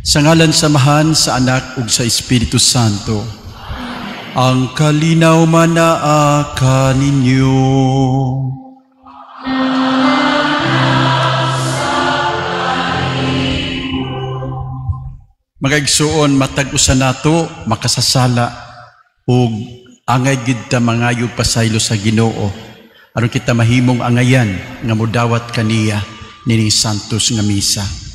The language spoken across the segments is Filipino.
Sa ngalan samahan sa Anak ug sa Espiritu Santo. Ang kalinaw manaa kaninyo. Mga igsuon, matag usa nato makasasala ug angay gid ta mangayo pasaylo sa Ginoo. Aron kita mahimong angayan nga modawat kaniya nining santos nga misa.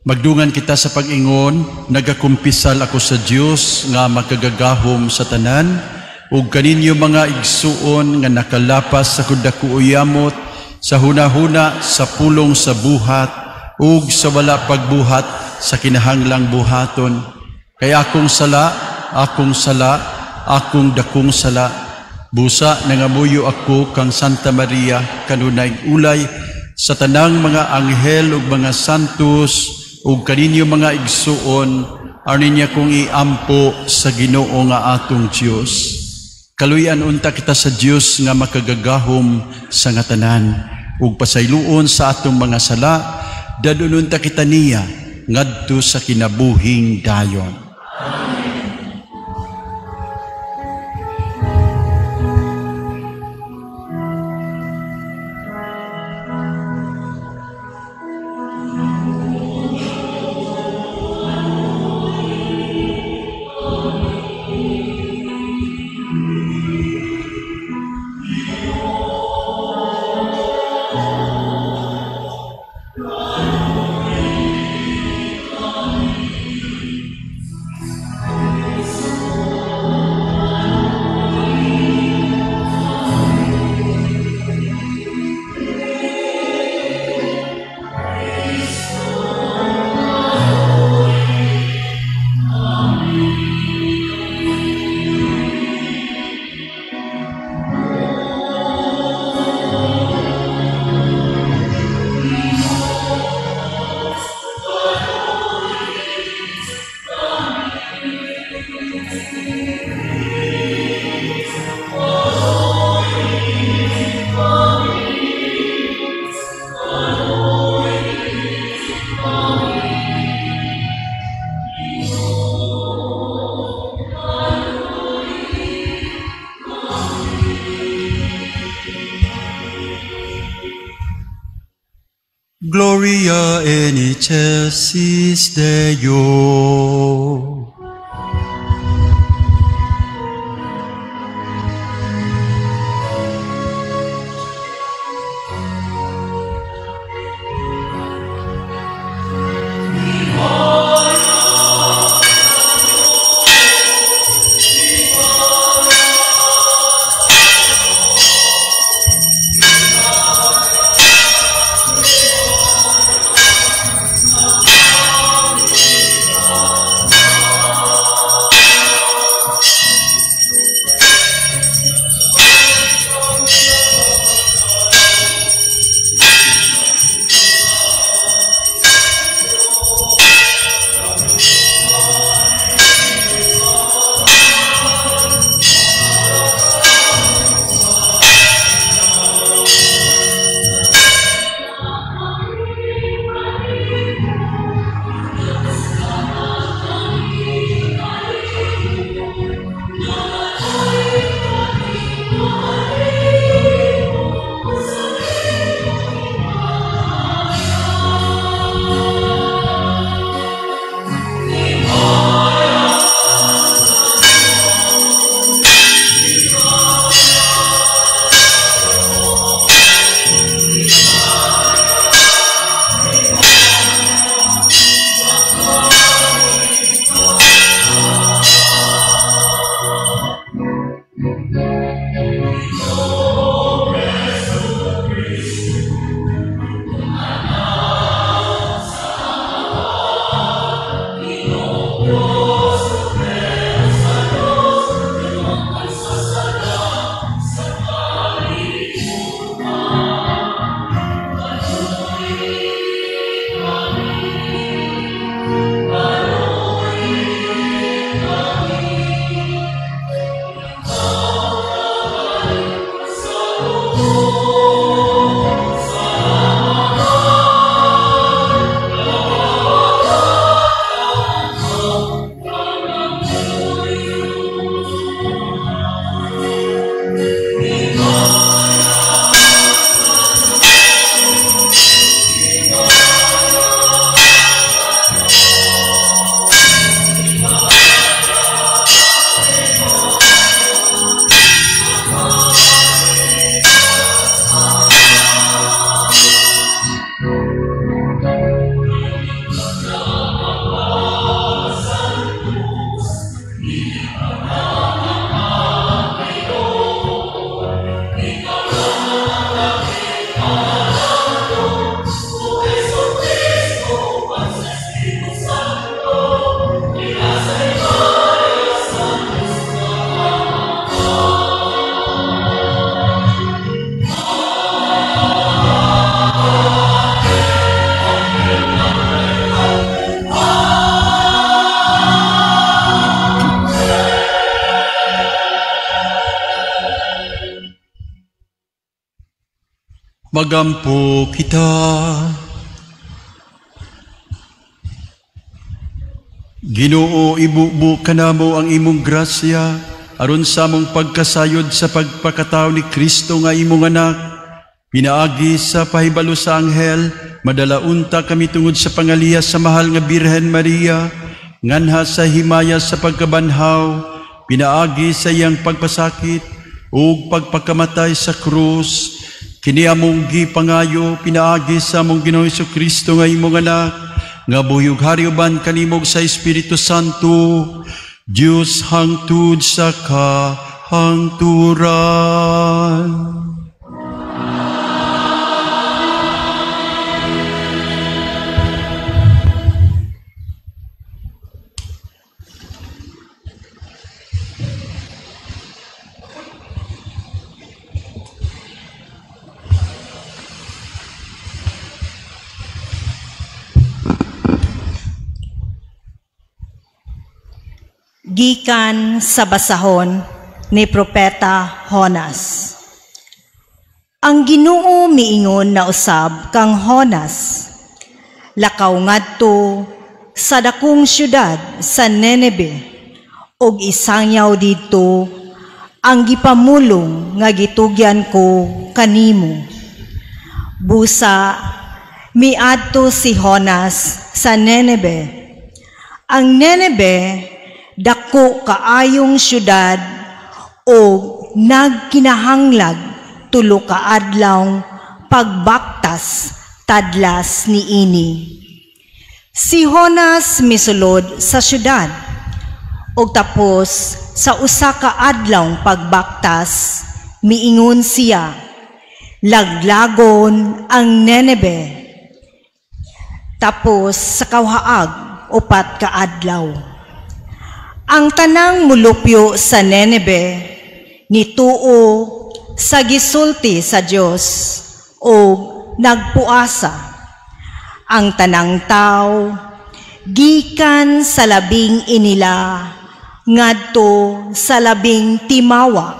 Magdungan kita sa pag-ingon, nagakumpisal ako sa Dios nga makagagahom sa tanan ug kaninyo mga igsuon nga nakalapas sa kudakuuyamot sa hunahuna sa pulong sa buhat ug sa wala pagbuhat sa kinahanglang buhaton. Kaya akong sala, akong dakong sala. Busa nangamuyo ako kang Santa Maria kanunay ulay sa tanang mga anghel ug mga santos ug kaninyo mga igsuon, aron niya kong iampo sa Ginoo nga atong Dios. Kaluyan unta kita sa Dios nga makagagahom sa nga tanan ug pasayloon sa atong mga sala, dadon unta kita niya ngadto sa kinabuhing dayon. Gloria in excelsis Deo. Magampo kita. Ginoo, ibubo kanamo ang imong grasya aron sa among pagkasayod sa pagpakatao ni Kristo nga imong anak. Pinaagi sa pahibalo sa anghel, madalaunta kami tungod sa pangaliya sa mahal nga Birhen Maria, nganha sa himaya sa pagkabanhaw, pinaagi sa iyang pagpasakit ug pagpakamatay sa krus. Kini among gipangayo, pinaagi sa among Ginoong Kristo nga imong anak, nga buyog hariyuban kanimog sa Espiritu Santo, Diyos hangtod sa kahangturan. Gikan sa basahon ni Propeta Jonas. Ang Ginoo miingon na usab kang Jonas, lakaw ngadto sa dakong syudad sa Nineve, og isangyaw dito ang gipamulong nga gitugyan ko kanimo. Busa miadto si Jonas sa Nineve. Ang Nineve dako kaayong syudad o nagkinahanglag tulo ka adlaw pagbaktas tadlas niini. Si Jonas misulod sa syudad og tapos sa usa ka adlaw pagbaktas miingon siya, laglagon ang Nineve. Tapos sa kawhaag upat ka adlaw. Ang tanang mulupyo sa Nineve nituo sa gisulti sa Dios o nagpuasa. Ang tanang tao gikan sa labing inila ngadto sa labing timawa,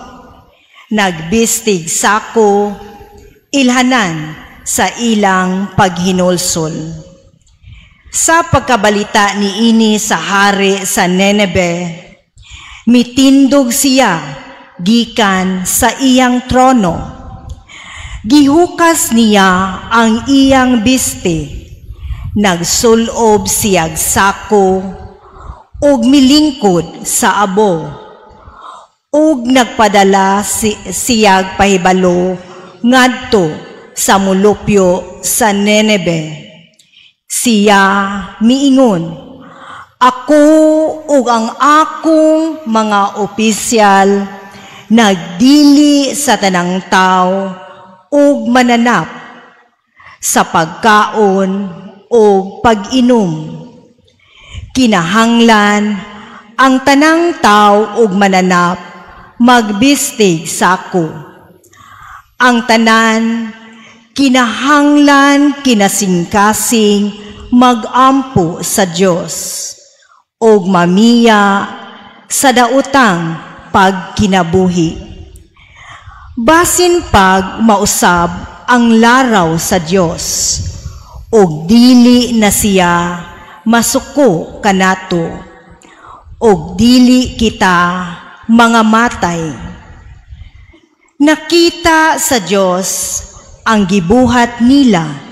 nagbistig sako ilhanan sa ilang paghinulsol. Sa pagkabalita ni ini sa hari sa Nineve, mitindog siya gikan sa iyang trono. Gihukas niya ang iyang biste, nagsulob siyag sako, ug milingkod sa abo, ug nagpadala siyag pahibalo ngadto sa mulupyo sa Nineve. Siya miingon, ako ug ang akong mga opisyal nagdili sa tanang tao ug mananap sa pagkaon o pag-inom. Kinahanglan ang tanang tao ug mananap magbistig sako. Ang tanan kinahanglan kinasingkasing magampo sa Dios ug mamiya sa daotang pagkinabuhi. Basin pag mausab ang laraw sa Dios ug dili na siya masuko kanato ug dili kita mga matay. Nakita sa Dios ang gibuhat nila.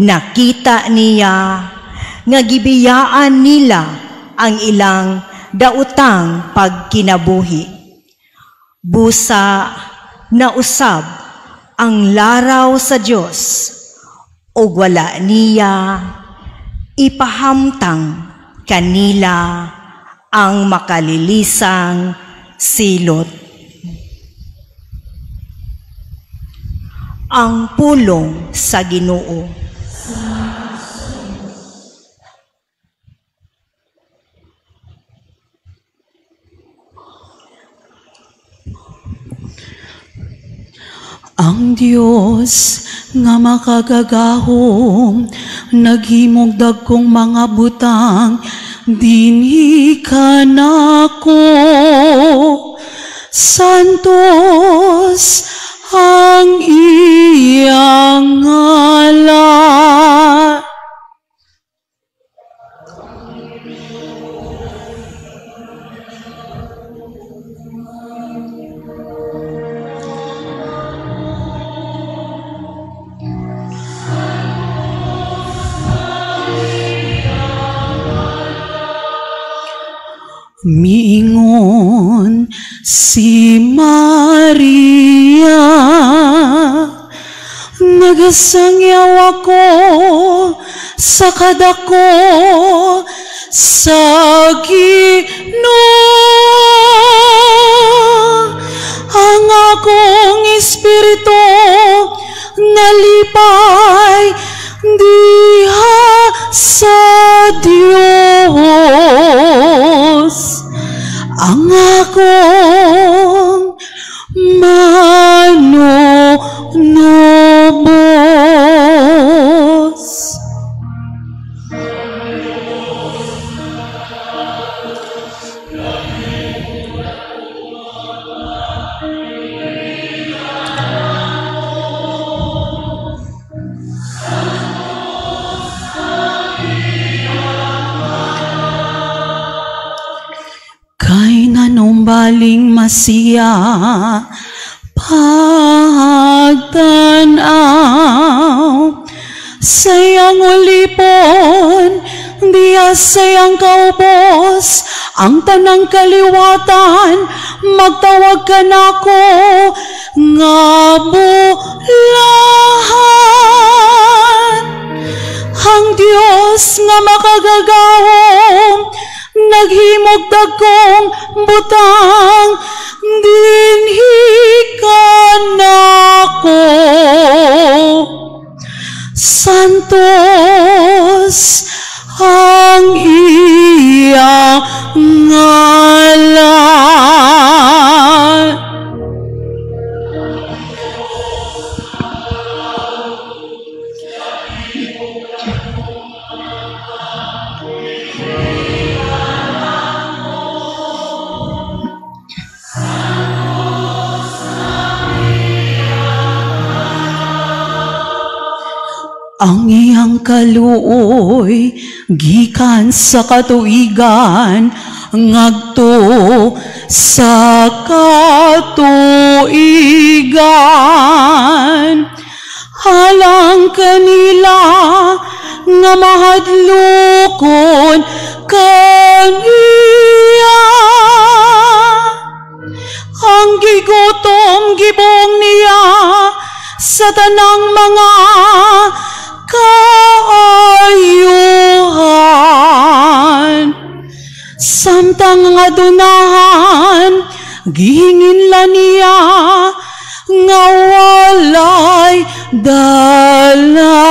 Nakita niya nga gibiyaan nila ang ilang daotang pagkinabuhi. Busa na usab ang laraw sa Dios ug wala niya ipahamtang kanila ang makalilisang silot. Ang pulong sa Ginoo. Ang Dios nga makagagahom, naghimog dagkong mga butang, dinhi ka nako. Santos, ang iyang ngalan. Miingon si Maria, nagasangyaw ako sa kadako sa Ginoo. Ang akong espiritu nalipay diha sa Dios. Ang akong manunubos. Kay nanumbaling Masiya, pagtanaw sayang ulipon, diya sayang kaubos, ang tanang kaliwatan, magtawag ka nako, nga bulahan. Ang Diyos nga makagagawom, naghimog dagkong butang, dinhi ka nako. Santos ang iyang ngalan. Ang iyang kaluoy gikan sa katuigan ngadto sa katuigan. Halang kanila nga mahadlokon kaniya. Ang gigutom gibong niya sa tanang mga kaayuhan. Samtang nga dunahan, gihingin la niya nga walay dala.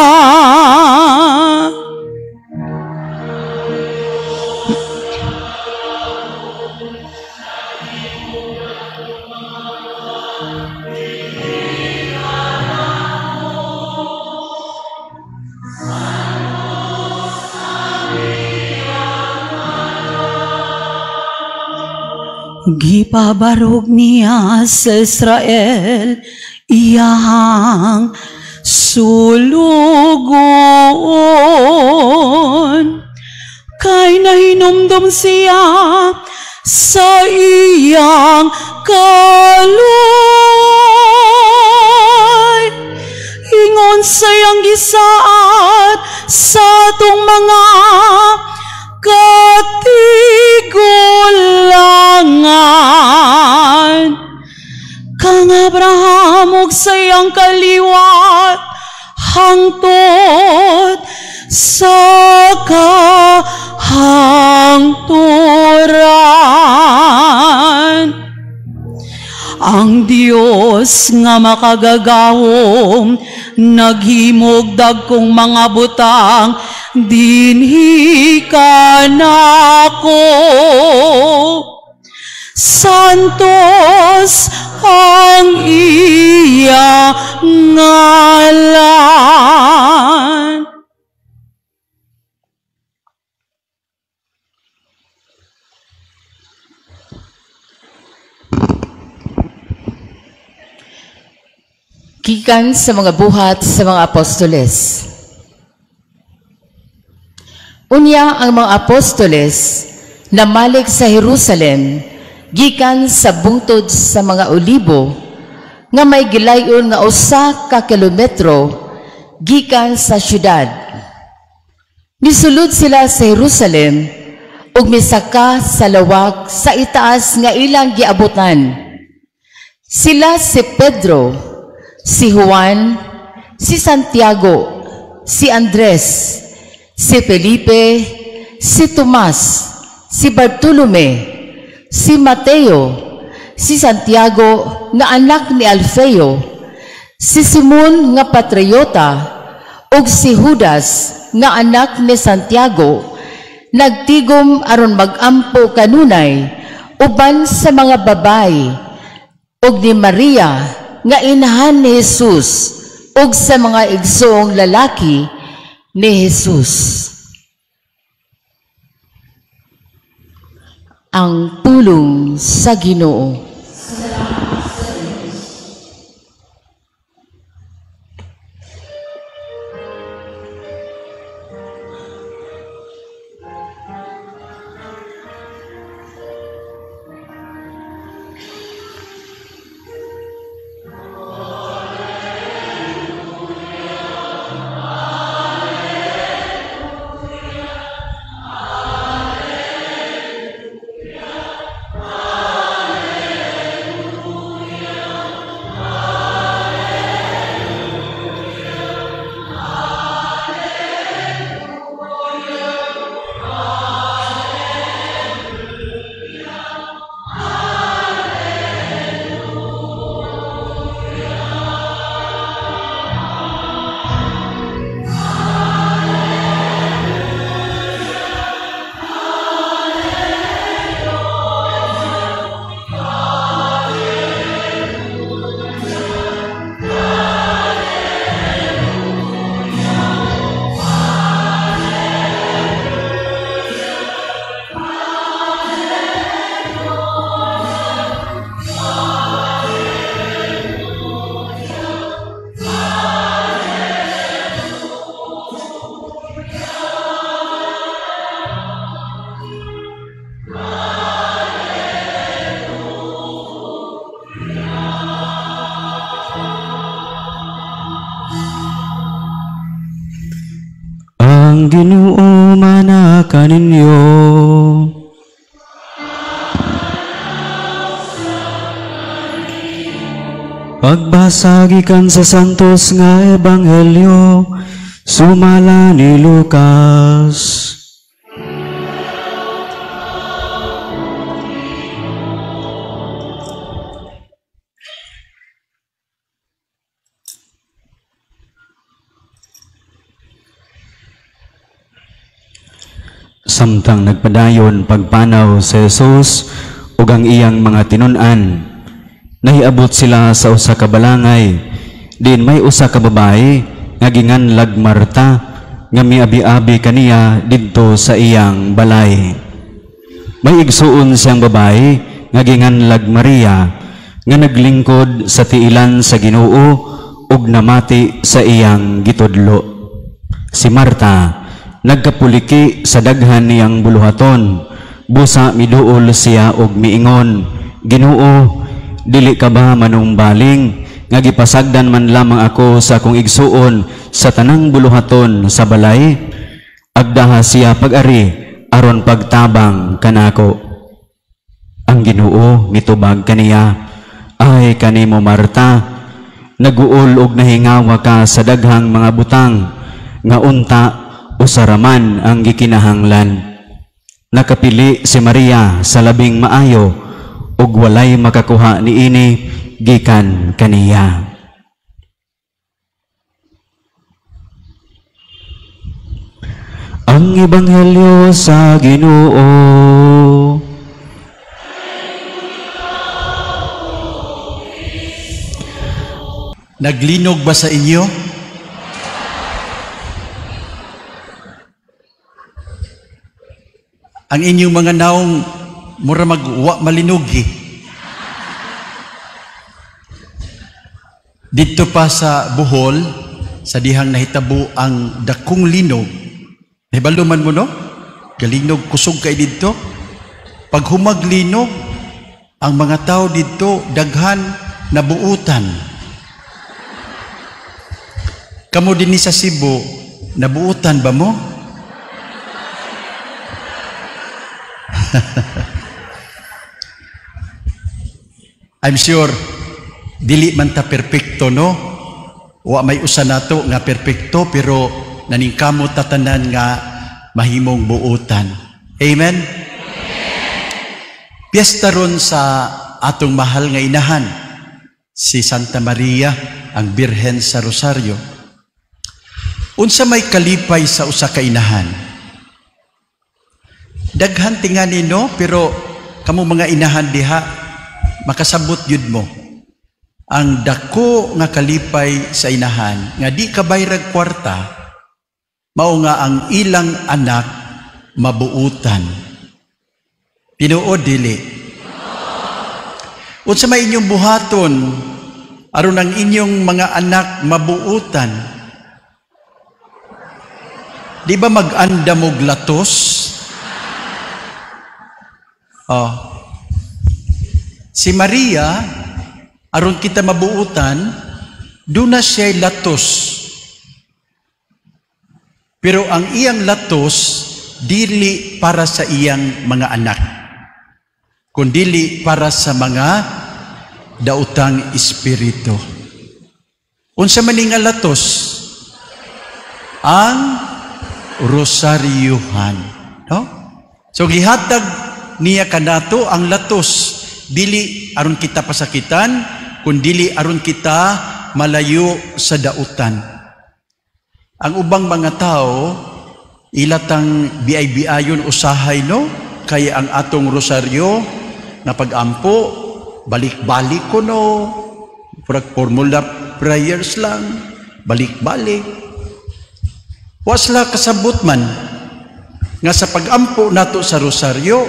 Gipabarog niya sa Israel iyahang sulugon. Kay nahinumdum siya sa iyang kaluoy. Ingon sayang gisaad sa atong mga katigulangan. Kang Abraham og sayang kaliwat hangtod sa kahangturan. Ang Dios nga makagagahom, naghimog dagkong mga butang, dinhi ka nako. Santos ang iya ngalan. Gikan sa mga buhat sa mga apostoles. Unya ang mga apostoles namalik sa Jerusalem gikan sa bungtod sa mga olibo nga may gilayon nga 1 ka kilometro gikan sa syudad. Misulod sila sa Jerusalem ug misaka sa lawak sa itaas nga ilang giabutan. Sila si Pedro, si Juan, si Santiago, si Andres, si Felipe, si Tomas, si Bartolome, si Mateo, si Santiago nga anak ni Alfeo, si Simon nga patriota, ug si Judas nga anak ni Santiago, nagtigom aron magampo kanunay uban sa mga babay, ug ni Maria nga inahan ni Jesus, ug sa mga igsoong lalaki ni Jesus. Ang pulong sa Ginoo. Ang Ginoo manaka ninyo. Pagbasa gikan sa santos nga ebanghelyo sumala ni Lucas. Samtang nagpadayon pagpanaw sa Jesus ug ang iyang mga tinun-an, nahiabot sila sa usa ka balangay, din may usa ka babae nga ginganlag Marta nga miabi-abi kaniya didto sa iyang balay. May igsuon siyang babae nga ginganlag Maria nga naglingkod sa tiilan sa Ginoo ug namati sa iyang gitudlo. Si Marta nagkapuliki sa daghan niyang buluhaton, busa miduol siya og miingon, Ginoo, dili ka ba manumbaling nga gipasagdan man lamang ako sa akong igsuon sa tanang buluhaton sa balay? Agdaha siya pag-ari aron pagtabang kanako. Ang Ginoo mitubag kaniya, ay kanimo Marta, naguol og nahingawa ka sa daghang mga butang, nga unta usaraman ang gikinahanglan. Nakapili si Maria sa labing maayo ug walay makakuha niini gikan kaniya. Ang ebanghelyo sa Ginoo. Naglinog ba sa inyo? Ang inyong mga naong mura magwa malinugi. Dito pa sa Bohol, sa dihang nahitabo ang dakong linog. Nahibaluman mo no? Galinog kusog kay dito. Pag humaglinog, ang mga tao dito daghan nabuutan. Kamo din sa Cebu, nabuutan ba mo? I'm sure dili man ta perpekto no. Wa may usa nato nga perpekto pero naningkamot ta tanan nga mahimong buutan. Amen. Piyesta ron sa atong mahal nga inahan, si Santa Maria, ang Birhen sa Rosario. Unsa may kalipay sa usa ka inahan? Daghan tingani no, pero kamo mga inahan diha, makasabot yun mo. Ang dako nga kalipay sa inahan, nga di kabayrag kwarta, mao nga ang ilang anak mabuutan. Tinuod dili. Unsa may inyong buhaton aron ang inyong mga anak mabuutan? Di ba mag-andam og latos? Oh. Si Maria, aron kita mabuutan, doon na siya latos. Pero ang iyang latos, dili para sa iyang mga anak, kundili para sa mga daotang espiritu. Unsa man nga latos? Ang rosaryohan. No? So gihatag niya kanato ang latos, dili aron kita pasakitan, kundili aron kita malayo sa dautan. Ang ubang mga tao, ilatang biay-biayon usahay no, kaya ang atong rosaryo na pag-ampo, balik-balik ko no, formula prayers lang, balik-balik. Wasla kasabot man, nga sa pag-ampo nato sa rosaryo,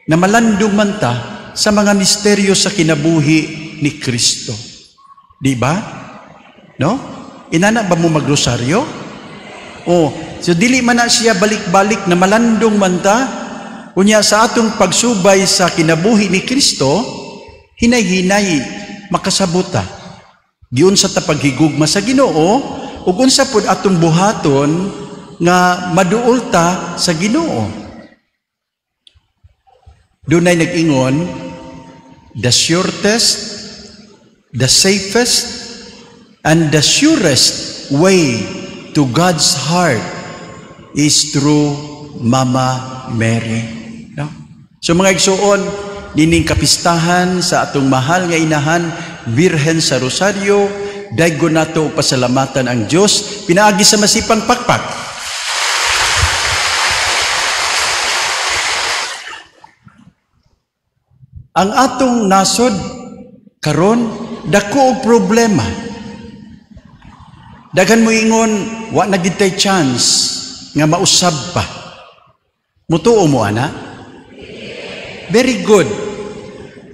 na malandong man ta sa mga misteryo sa kinabuhi ni Kristo. Di ba? No? Inana ba mo magrosaryo? O, so dili man na siya balik-balik na malandong man ta, kunya sa atong pagsubay sa kinabuhi ni Kristo, hinay-hinay makasabuta. Giun sa tapaghigugma sa Ginoo, ug unsa pud atong buhaton nga maduol ta sa Ginoo. Dunay nag-ingon, the shortest, the safest, and the surest way to God's heart is through Mama Mary. No? So mga igsuon, nining kapistahan sa atong mahal nga inahan, Birhen sa Rosario, daygon nato pasalamatan ang Dios pinaagi sa masipang pakpak. Ang atong nasod karon dako og problema. Daghan mo ingon wa na gid tay chance nga mausab pa. Mutuo mo ana? Very good.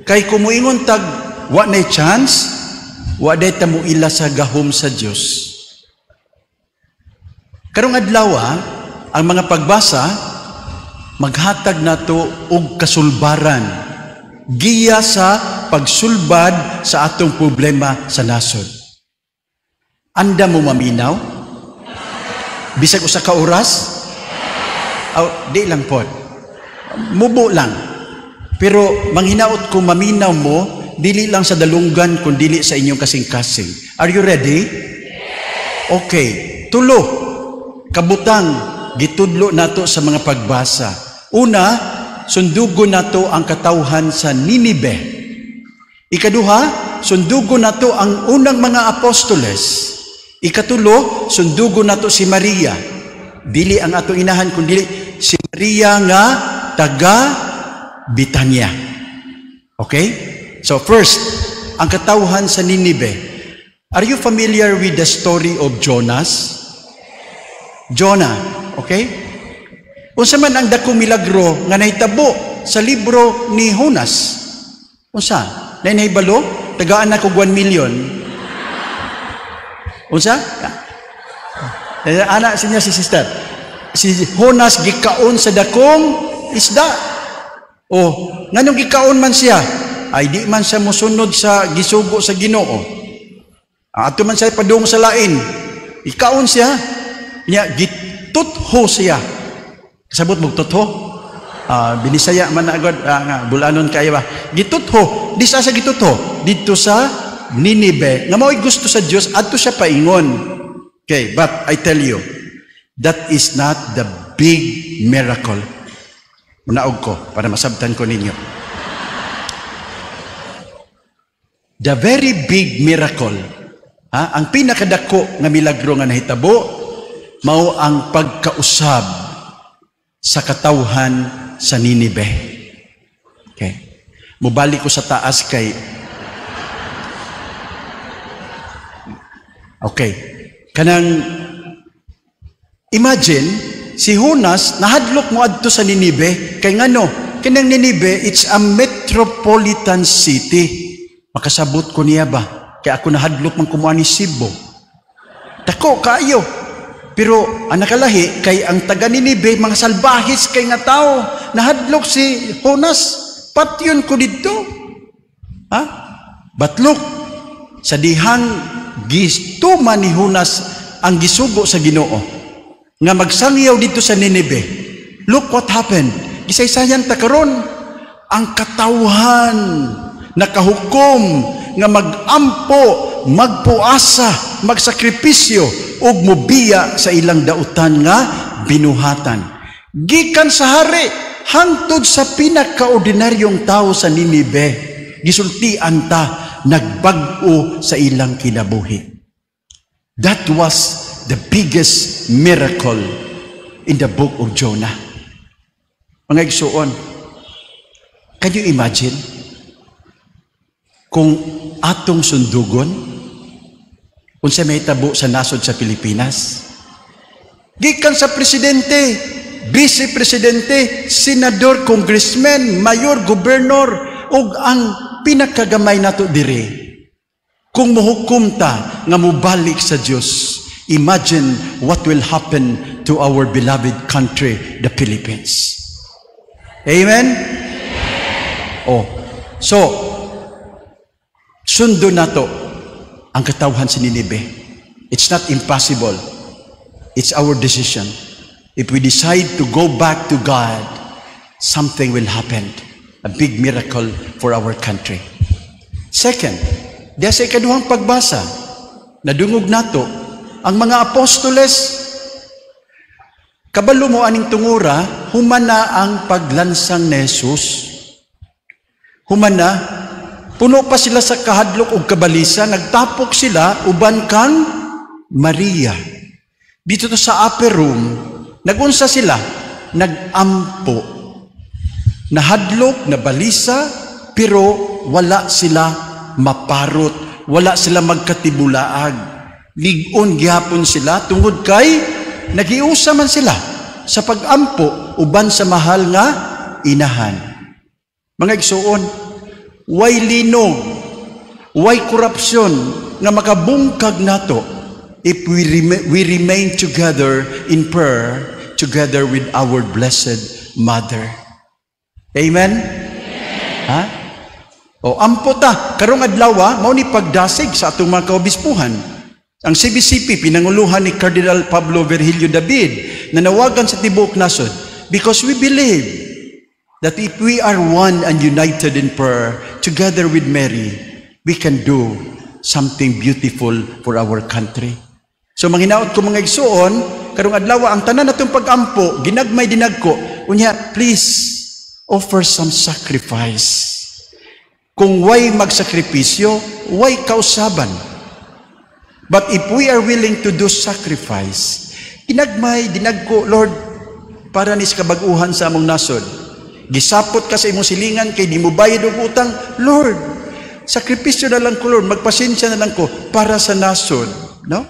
Kay kumuingon tag wa na chance, wa day ta mo ila sa gahom sa Dios. Karong adlaw ang mga pagbasa maghatag nato og kasulbaran giya sa pagsulbad sa atong problema sa nasod. Anda mo maminaw? Bisag usa ka oras? Di lang po. Mubo lang. Pero manghinaot ko maminaw mo, dili lang sa dalunggan, kundi sa inyong kasing-kasing. Are you ready? Okay. Tulo. Kabutang, gitudlo nato sa mga pagbasa. Una, sundugo nato ang katawhan sa Ninive. Ikaduha, sundugo nato ang unang mga apostoles. Ikatulo, sundugo nato si Maria. Dili ang atong inahan kundi si Maria nga taga Bitanya. Okay? So first, ang katawhan sa Ninive. Are you familiar with the story of Jonas? Jonah, okay? Unsa man ang dakong milagro nga nahitabo sa libro ni Jonas? Unsa? Nainahibalo? Tagaan na ko 1 million. Unsa? Anak siya si sister. Si Honas gikaon sa dakong isda. Nganong gikaon man siya? Ay di man siya musunod sa gisugo sa Ginoo. Ato man siya padung sa lain. Ikaon siya. Nya gitutho siya. Kasabot mo tutho? Binisaya man agad nga bulanon kayo ba. Gitutho. Di sa gitutho dito sa Ninive. Nga mao'y gusto sa Dios adto siya paingon. Okay, but I tell you, that is not the big miracle. Munaog ko para masabtan ko ninyo. The very big miracle, ang pinakadako nga milagro nga nahitabo, mao ang pagkausab sa katawhan sa Ninive. Okay. Mubalik ko sa taas kay kanang imagine si Honas nahadlok mo adto sa Ninive kay ngano kanang Ninive it's a metropolitan city. Makasabot ko niya ba kay ako nahadlok man kumuha ni Cebu. Dako kaayo. Pero ang nakalahi kay ang taga Ninive mga salbahis kay nga tao nahadlok si Honas patyon ko dito. But look sa dihang gistuman ni Honas ang gisugo sa Ginoo nga magsangyaw dito sa Ninive. Look what happened. Gisaysayan ta karon ang katawhan nakahukom nga magampo, magpuasa, magsakripisyo ug mobiya sa ilang dautan nga binuhatan. Gikan sa hari hangtod sa pinakaordinaryong tao sa Ninive. Gisultian ta nagbag-o sa ilang kinabuhi. That was the biggest miracle in the book of Jonah. Mga igsuon, can you imagine kung atong sundugon kung sa may tabo sa nasod sa Pilipinas? Gikan sa presidente, vice-presidente, senador, congressman, mayor, gobernador, ug ang pinakagamay nato dire kung muhukom ta nga mubalik sa Dios. Imagine what will happen to our beloved country, the Philippines. Amen? So sundo nato ang katawhan sa Ninive. It's not impossible. It's our decision. If we decide to go back to God, something will happen. A big miracle for our country. Second, diya sa ikaduhang pagbasa, nadungog nato, ang mga apostoles, kabalo mo aning tungura, humana ang paglansang ni Jesus. Humana, puno pa sila sa kahadlok o kabalisa, nagtapok sila, uban kang Maria. Dito to sa upper room, nagunsa sila, nagampo. Nahadlok, nabalisa, pero wala sila maparot, wala sila magkatibulaag. Ligon gihapon sila tungod kay nagiusa man sila sa pagampo uban sa mahal nga inahan. Mga igsuon, way linog, way korupsyon nga makabungkag nato if we remain together in prayer together with our Blessed Mother. Amen? Ampo ta, karong adlaw mao ni pagdasig sa atong mga kaobispuhan. Ang CBCP pinanguluhan ni Cardinal Pablo Virgilio David na nawagan sa tibuok nasod because we believe that if we are one and united in prayer together with Mary, we can do something beautiful for our country. So manghinaot ko mga igsuon, karong adlaw ang tanan natong pagampo, ginagmay dinagko, unya please offer some sacrifice. Kung way magsakripisyo, way kausaban. But if we are willing to do sacrifice, ginagmay, dinagko, Lord, para nis kabaguhan sa among nasod. Gisapot ka sa imong silingan, kay di mo bayad og utang, Lord, sakripisyo na lang ko, Lord, magpasensya na lang ko para sa nasod. No?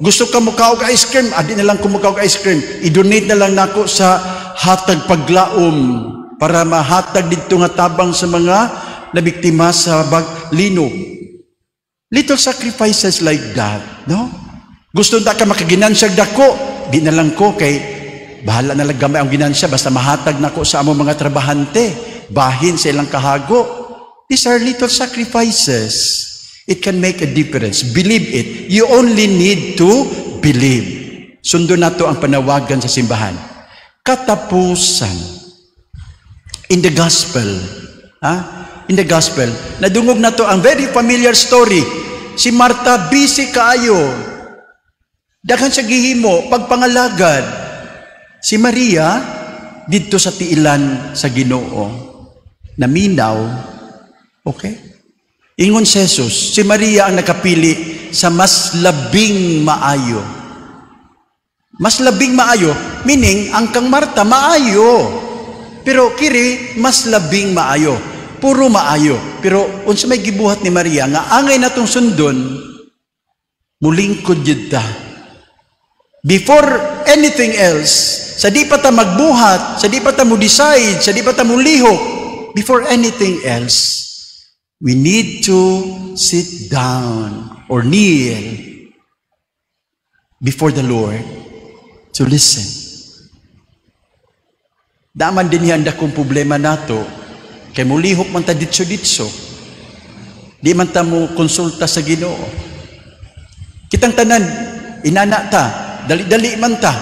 Gusto ka mukaog ice cream, adi na lang ko mukaog ice cream, i-donate na lang nako sa hatag paglaom para mahatag dito nga tabang sa mga nabiktima sa linog. Little sacrifices like that, no? Gusto na ka makaginansya dako, di na lang ko kay bahala na lang gamay ang ginansya basta mahatag na ko sa among mga trabahante, bahin sa ilang kahago. These are little sacrifices. It can make a difference. Believe it. You only need to believe. Sundo na to ang panawagan sa simbahan. Katapusan. In the gospel, in the gospel, nadungog na to ang very familiar story. Si Marta, busy kaayo. Daghan siya gihimo, pagpangalagad. Si Maria, dito sa tiilan sa Ginoo, naminaw, okay? Ingon si Jesus, si Maria ang nakapili sa mas labing maayo. Mas labing maayo, meaning, ang kang Marta, maayo. Pero kiri, mas labing maayo. Puro maayo. Pero unsa may gibuhat ni Maria nga angay natong sundon, mulingkod yun ta. Before anything else, sa di pa ta magbuhat, sa di pa ta mo decide, sa di pa ta mo lihok, before anything else, we need to sit down or kneel before the Lord to listen. Daman din handa kong problema nato, kay mulihok man ta ditso-ditso. Di man ta mo konsulta sa Ginoo. Kitang tanan, inana ta, dali-dali man ta.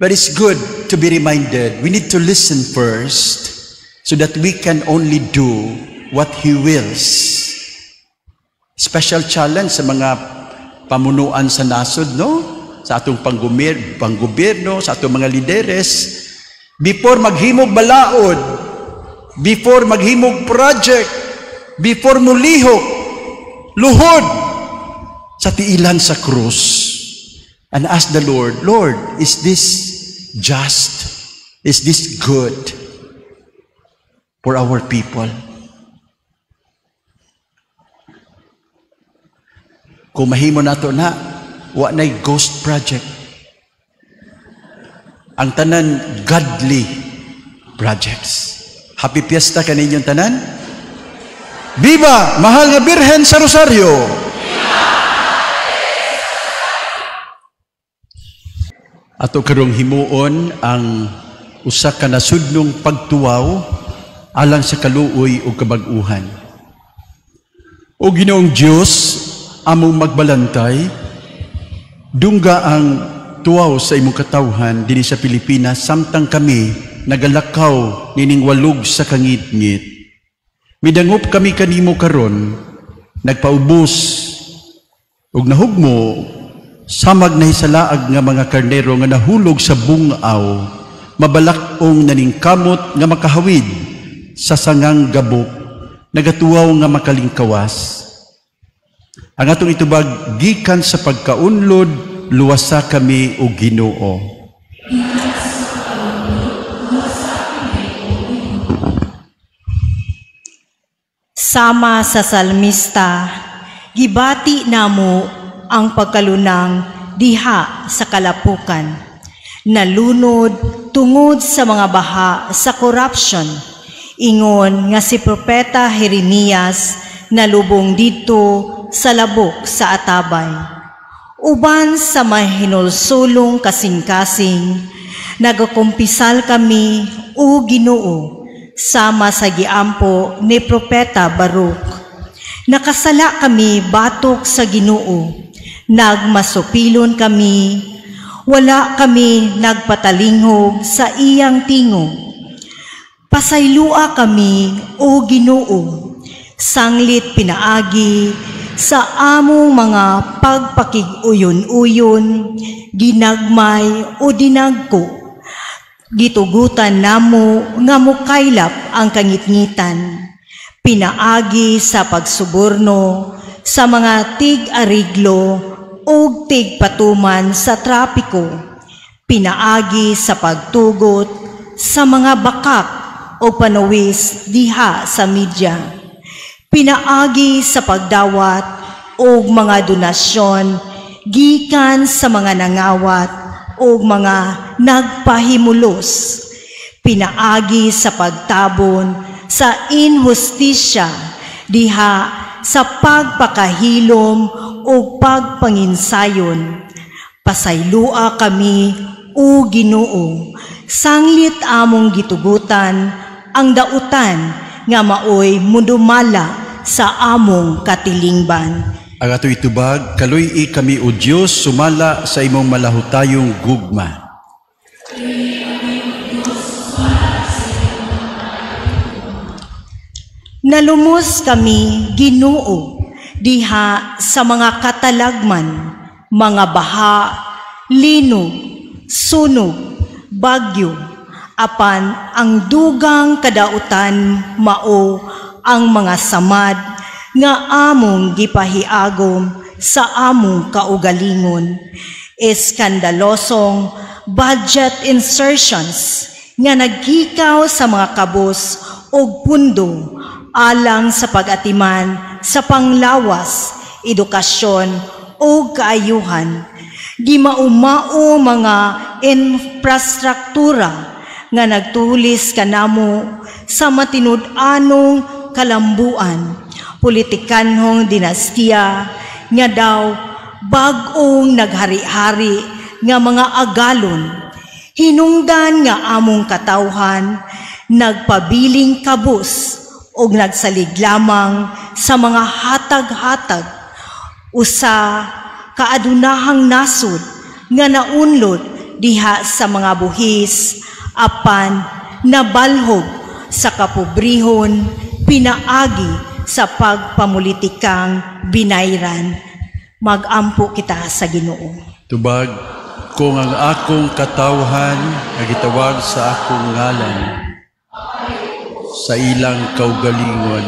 But it's good to be reminded. We need to listen first so that we can only do what He wills. Special challenge sa mga pamunuan sa nasod, no? Sa atong panggobyerno, sa atong mga lideres. Before maghimog balaod, before maghimog project, before mulihok, luhod sa tiilan sa krus. And ask the Lord, Lord, is this just? Is this good for our people? Kung mahimo nato na, wa na'y ghost project. Ang tanan, godly projects. Happy Fiesta kaninyong tanan. Viva! Mahal nga Birhen sa Rosario! Ato karong himuon ang usa ka nasudnong pagtuwaw alang sa kaluoy o kabag-uhan. O Ginoong Diyos, among magbalantay, dungga ang tuwaw sa imong katawhan dinhi sa Pilipinas samtang kami nagalakaw nining walog sa kangit-ngit. Midangop kami kanimo karon, nagpaubos ug nahugmo samag na hisalaag nga mga karnero nga nahulog sa bungaw, mabalakong naningkamot nga makahawid sa sangang gabok, nagatuwaw nga makalingkawas. Ang atong itubag, gikan sa pagkaunlod, luwasa kami o Ginoo. Sama sa salmista, gibati namo ang pagkalunang diha sa kalapukan. Nalunod tungod sa mga baha sa corruption. Ingon nga si Propeta Jeremias nalubong dito sa labok sa atabay. Uban sa mahinulsulong kasing-kasing, nagakumpisal kami o Ginoo sama sa giampo ni Propeta Baruch. Nakasala kami batok sa Ginoo. Nagmasupilon kami, wala kami nagpatalinghog sa iyang tingog. Pasaylua kami, o Ginoo, sanglit pinaagi sa among mga pagpakig-uyon-uyon, ginagmay o dinagko. Gitugutan namo nga mukaylap ang kangitngitan, pinaagi sa pagsuborno sa mga tig-ariglo o tig-patuman sa trapiko, pinaagi sa pagtugot sa mga bakak o panuwis diha sa media, pinaagi sa pagdawat o mga donasyon gikan sa mga nangawat o mga nagpahimulos, pinaagi sa pagtabon sa inhustisya diha sa pagpakahilom o pagpanginsayon. Pasaylua kami, o Ginoo, sanglit among gitugutan ang dautan nga maoy mudumala sa among katilingban. Ang ato itubag, kaluy kami o Diyos, sumala sa imong malahutayong gugma. Nalumos kami, Ginoo, diha sa mga katalagman, mga baha, linog, sunog, bagyo, apan ang dugang kadautan mao ang mga samad nga among gipahiagom sa among kaugalingon. Eskandalosong budget insertions nga naghikaw sa mga kabos o pundo alang sa pag-atiman sa panglawas, edukasyon o kaayuhan. Gimaumao mga infrastruktura nga nagtulis kanamo sa matinud-anong kalambuan, politikanhong dinastiya nga daw bag-ong naghari-hari nga mga agalon. Hinungdan nga among katawhan, nagpabiling kabus o nagsalig lamang sa mga hatag-hatag. Usa kaadunahang nasud nga naunlod diha sa mga buhis, apan nabalhog sa kapobrihon, pinaagi sa pagpamulitikang binayran. Magampo kita sa Ginoo. Tubag, kung ang akong katawhan nga gitawag sa akong ngalan, sa ilang kaugalingon,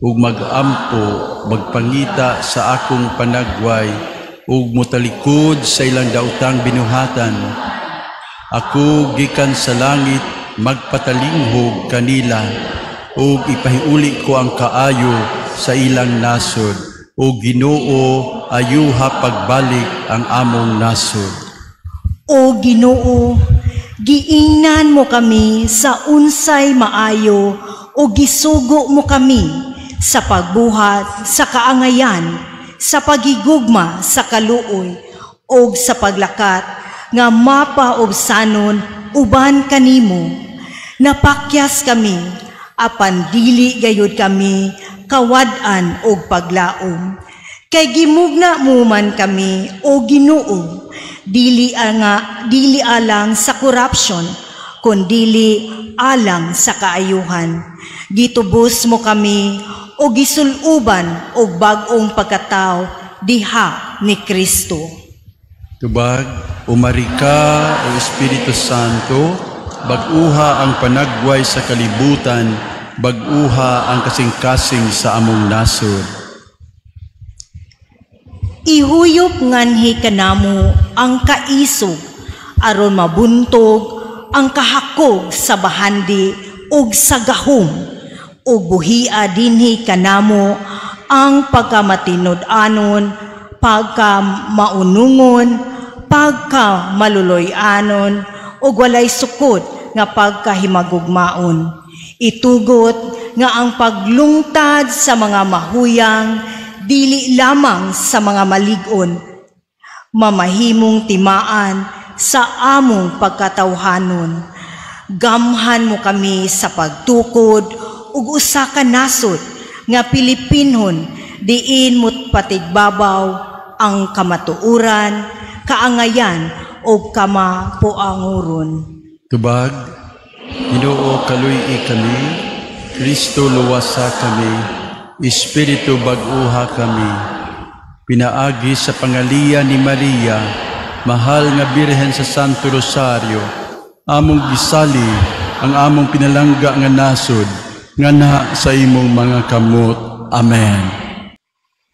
ug magampo, magpangita sa akong panagway, ug mutalikod sa ilang daotang binuhatan. Ako gikan sa langit magpatalinghog kanila, ug ipahiuli ko ang kaayo sa ilang nasod, ug Ginoo ayuha pagbalik ang among nasod. O Ginoo, giingnan mo kami sa unsay maayo o gisugo mo kami sa pagbuhat sa kaangayan, sa pagigugma sa kaluoy o sa paglakat nga mapaobsanon uban kanimo. Napakyas kami, apan dili gayud kami kawad-an og paglaom. Kay gimugna mo man kami, o Ginoo, dili alang sa corruption, kundili alang sa kaayuhan. Gitubos mo kami o gisuluban og bag-ong pagkatao diha ni Kristo. Tubag, umari ka o Espiritu Santo, bag-uha ang panagway sa kalibutan, bag-uha ang kasing-kasing sa among nasod. Ihuyop nganhi kanamo ang kaisog aron mabuntog ang kahakog sa bahandi ug sa gahom, ug buhia dinhi kanamo ang pagkamatinud-anon, pagkamaunungon, pagkamaluluy-anon, ug walay sukod nga pagkahimagugmaon. Itugot nga ang paglungtad sa mga mahuyang dili lamang sa mga malig-on, mamahimong timaan sa among pagkatawhanon. Gamhan mo kami sa pagtukod ug usa ka nasod nga Pilipinhon diin mo't patigbabaw ang kamatuuran, kaangayan o kamapuanguron. Tubag, Ginoo kaluy kami, Kristo luwasa kami, Espiritu bag-uha kami. Pinaagi sa pangalian ni Maria, mahal nga Birhen sa Santo Rosario, among gisali ang among pinalangga nga nasod, nga na sa imong mga kamot. Amen.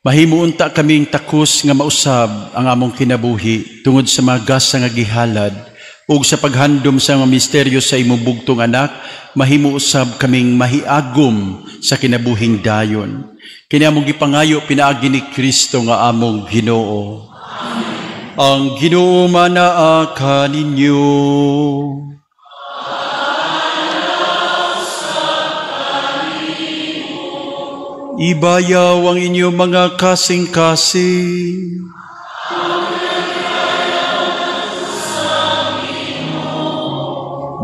Mahimuunta kaming takos nga mausab ang among kinabuhi tungod sa mga gasa nga gihalad, ug sa paghandom sa mga misteryo sa imong bugtong anak, mahimuusab kaming mahiagom sa kinabuhing dayon. Kini among gipangayo pinaagi ni Kristo nga among Ginoo. Ang Ginoo manaa kaninyo. Ibayaw ang inyong mga kasing-kasing.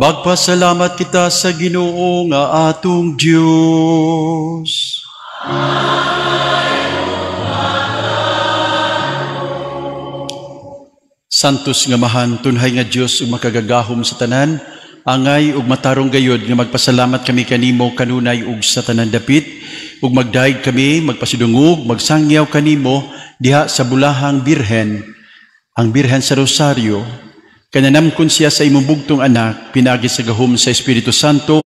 Magpasalamat kita sa Ginoo nga atong Diyos. Santos nga mahan, tunhay nga Diyos ug makagagahom sa tanan, angay ug matarong gayod nga magpasalamat kami kanimo kanunay ug sa tanan dapit, ug magdaig kami, magpasidungog, magsangyaw kanimo diha sa bulahang Birhen, ang Birhen sa Rosario, kananamkon siya sa imong bugtong anak, pinagi sa gahom sa Espiritu Santo.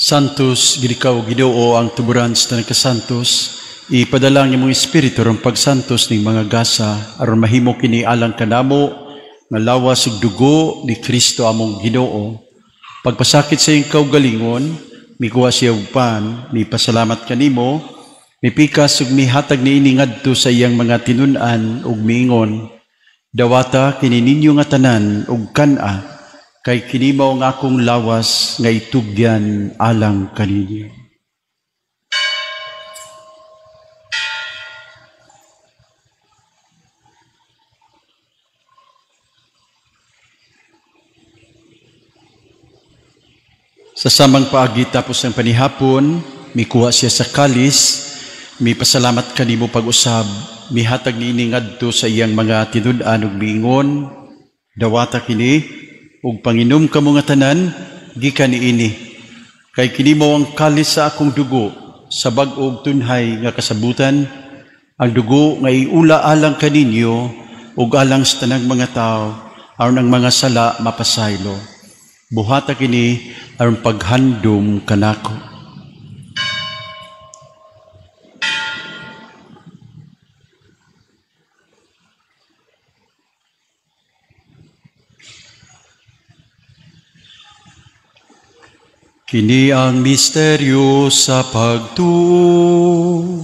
Santos, gilikaw Ginoo ang tuburan sa tanang kasantos, ipadala ang imong espiritu ron pagsantos ning mga gasa aron mahimo kini alang kanamo nga lawas ug dugo ni Kristo among Ginoo. Pagpasakit sa iyong kaugalingon, mikuha siya og pan, mipasalamat kanimo, mipikas ug mihatag niini ngadto sa iyang mga tinun-an ug miingon, dawata kini ninyo nga tanan ug kan-a, kay kinimaw ang akong lawas nga itugyan alang kaninyo. Sa samang paagi tapos ng panihapon, mikuha siya sa kalis, mipasalamat kanimo pag-usab, mihatag niini ngadto sa iyang mga tinun-an ug miingon, dawata kini ug panginom kamo nga tanan, gikan niini. Kay kini mao ang kalis sa akong dugo, sa bag-o ug tunhay nga kasabutan, ang dugo nga iula alang kaninyo ug alang sa tanang mga tao, aron ang mga sala mapasaylo. Buhata kini aron paghandom kanako. Kini ang misteryo sa pagtuo.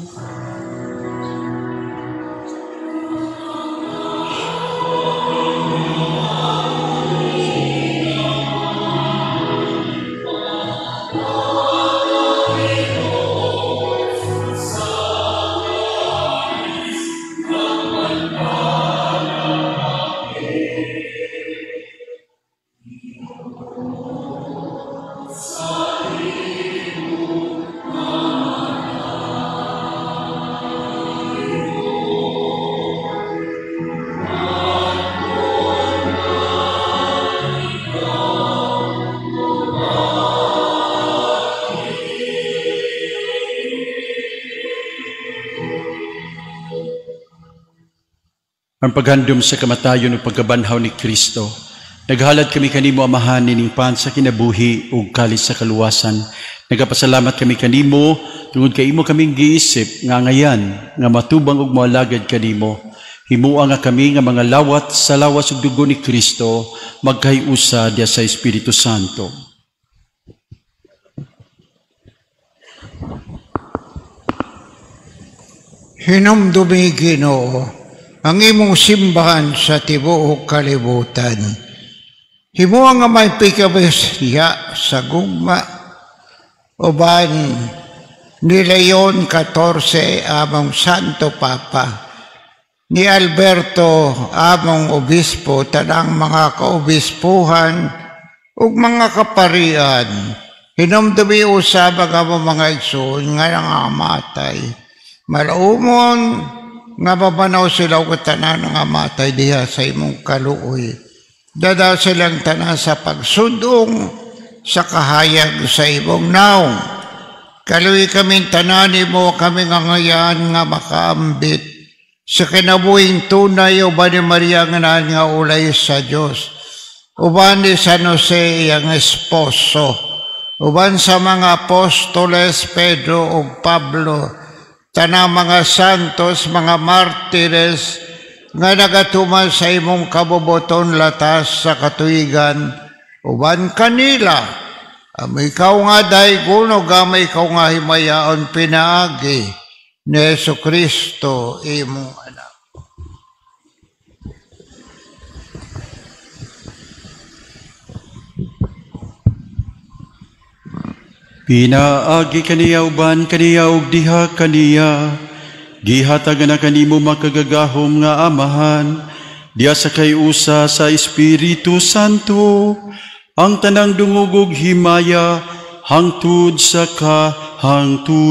Ang paghandom sa kamatayon ug pagkabanhaw ni Kristo, naghalad kami kanimo amahan nining pan sa kinabuhi ug kalis sa kaluwasan. Nagapasalamat kami kanimo tungod kay imo kaming giisip nga ngayan nga matubang ug moalagad kanimo. Himua nga kami nga mga lawat sa lawas ug dugo ni Kristo magkahiusa diya sa Espiritu Santo. Hinumdumi Ginoo ang imong simbahan sa tibuok kalibutan. Himuang nga may pikabesya sa gugma, uban ni Leon XIV among Santo Papa, ni Alberto among obispo, tanang mga kaobispuhan ug mga kaparian, hinumdumi usab ang mga igsoon nga nangamatay. Malaumon nga babanaw sila ug tanan nga matay diha sa imong kaluoy. Dada silang tanan sa pagsudong sa kahayag sa imong naong. Kaluoy kami tanan mo kami ngayan nga makaambit sa kinabuhing tunay uban ni Maria nga naan nga ulay sa Dios. Uban ni San Jose iyang esposo. Uban sa mga apostoles Pedro ug Pablo, tanang mga santos, mga martires, nga nagatuman sa imong kabubuton latas sa katuigan, uban kanila, ikaw nga daygon, gamay ikaw nga himayaon pinaagi ni Jesucristo, imong anak. Pinaagi kaniya uban kaniya ug diha kaniya, gihatagan na kanimo makagagahom nga amahan, diya sa kay usa sa Espiritu Santo, ang tanang dungog ug himaya hangtod sa kahangturan.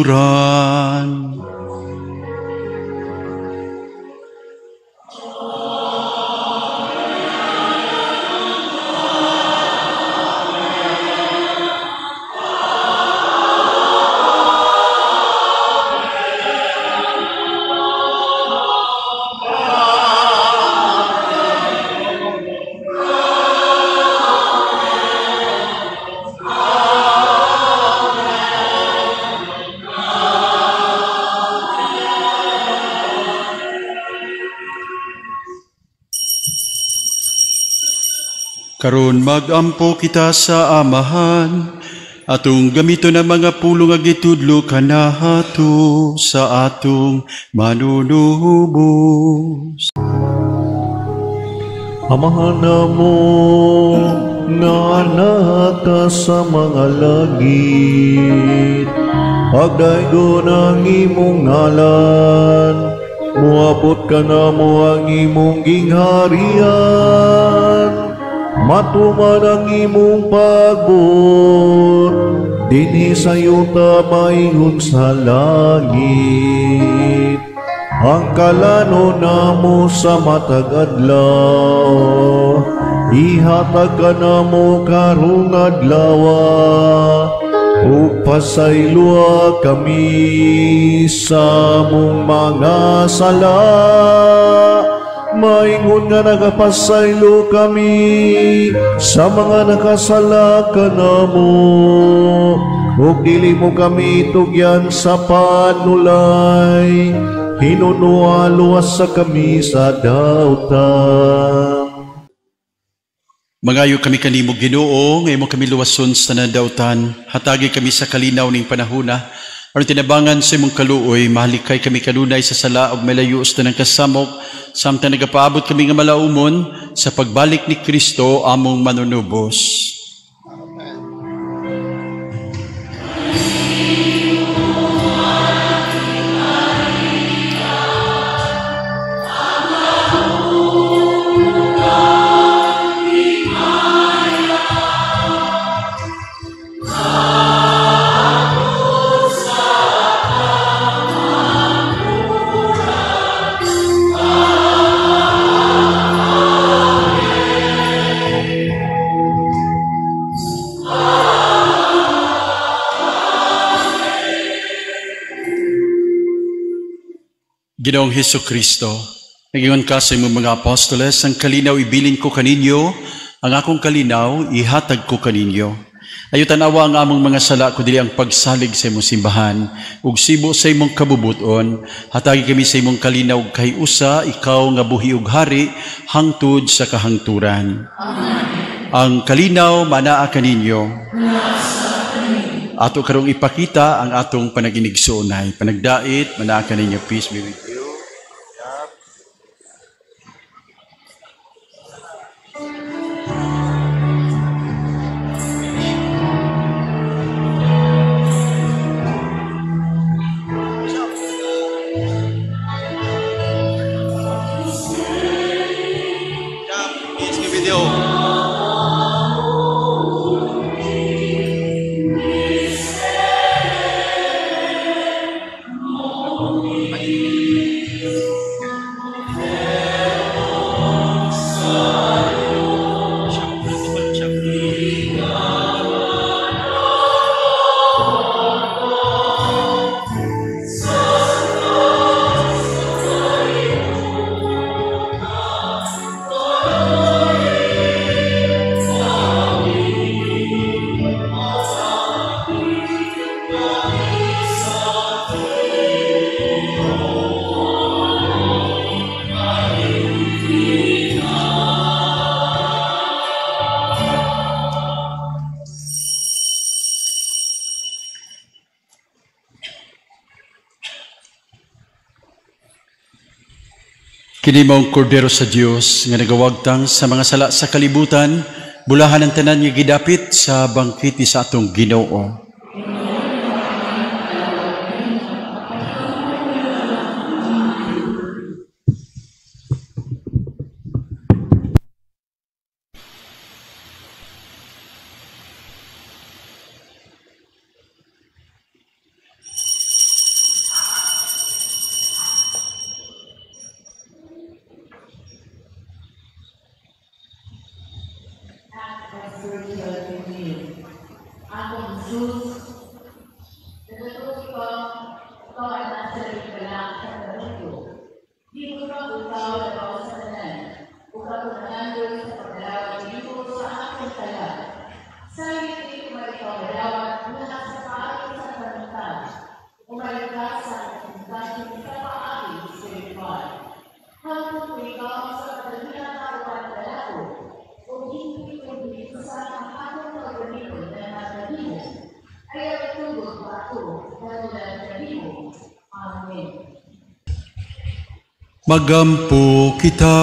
Karon magampo kita sa amahan, atong gamito na mga pulong nga gitudlo kanahato sa atong manunubos. Amahan namo nga naka sa mga langit, pagdaygon ang imong ngalan, muabot ka namo ang imong gingharian. Matuman ang imong pagbot, dinhi sa yuta maingon sa langit. Ang kalano namo sa matag adlaw, ihatag ka namo karong adlawa, ug pasaylua kami sa mong mga sala. Maingon nga nagapasaylo kami sa mga nakasala kanamo, ug dili mo kami tugyan sa panulay, hinunua luwas sa kami sa dautan. Mangayo kami kanimo Ginoo, ngayon mo kami luwason sa nadautan, hatagi kami sa kalinaw ning panahuna, aron tinabangan sa imong kaluoy, mahalikay kami kanunay sa sala ug malayos na ng kasamok, samtang nagapaabot kami nga malaumon sa pagbalik ni Kristo among manunubos. Ginoong Hesukristo, nagingon ka sa imong mga apostoles, ang kalinaw ibilin ko kaninyo, ang akong kalinaw ihatag ko kaninyo. Ayo tanawa ang among mga sala ko dili ang pagsalig sa imong simbahan, ug sibo sa imong kabubuton, hatagi kami sa imong kalinaw kay usa, ikaw nga buhi ug hari, hangtod sa kahangturan. Amen. Ang kalinaw manaa kaninyo. Ato karong ipakita ang atong panaginigsoonay. Panagdait, manaa kaninyo, peace be with you. Kini maong kordero sa Dios nga nagawagtang sa mga sala sa kalibutan, bulahan ang tanan nga gidapit sa bangkiti sa atong Ginoo. Magampo kita.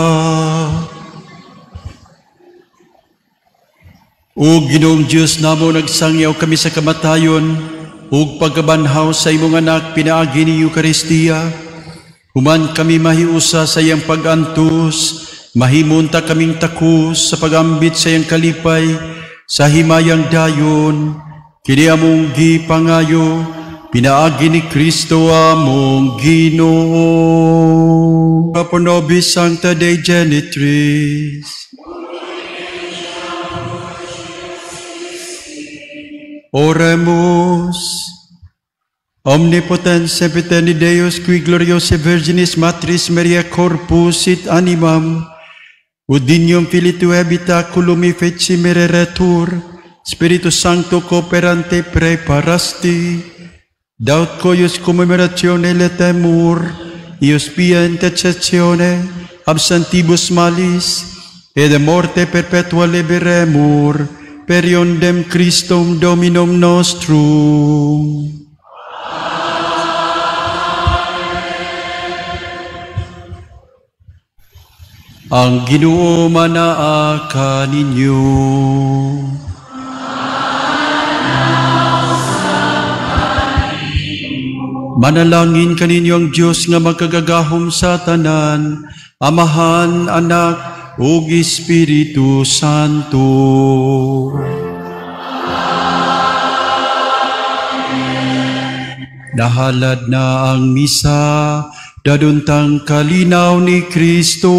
O Ginoong Diyos namo, nagsangyaw kami sa kamatayon, ug pagkabanhaw sa imong anak pinaagi ni Eucharistia. Human kami mahiusa sa iyang pag-antos, mahimunta kaming takos sa pagambit sa iyang kalipay, sa himayang dayon, kini among gipangayo, pinaagi ni Kristo among Ginoo. Pro nobis sancta Dei Genitris. Oremus. Omnipotens Septeni Deus, qui gloriosa Virginis Matris Maria corpus sit animam, udinium Filii habitaculum feci mereretur, Spiritus Sancto cooperante preparasti, daut coius commemoratione letemur, ius pia intercessione, absentibus malis, et de morte perpetua liberemur, per iondem Christum Dominum nostrum. Ang Ginoo manaa kaninyo. Manalangin kaninyo ang Diyos nga magkagagahom sa tanan, Amahan, Anak, ug Espiritu Santo. Nahalad na ang misa, daduntang kalinaw ni Kristo.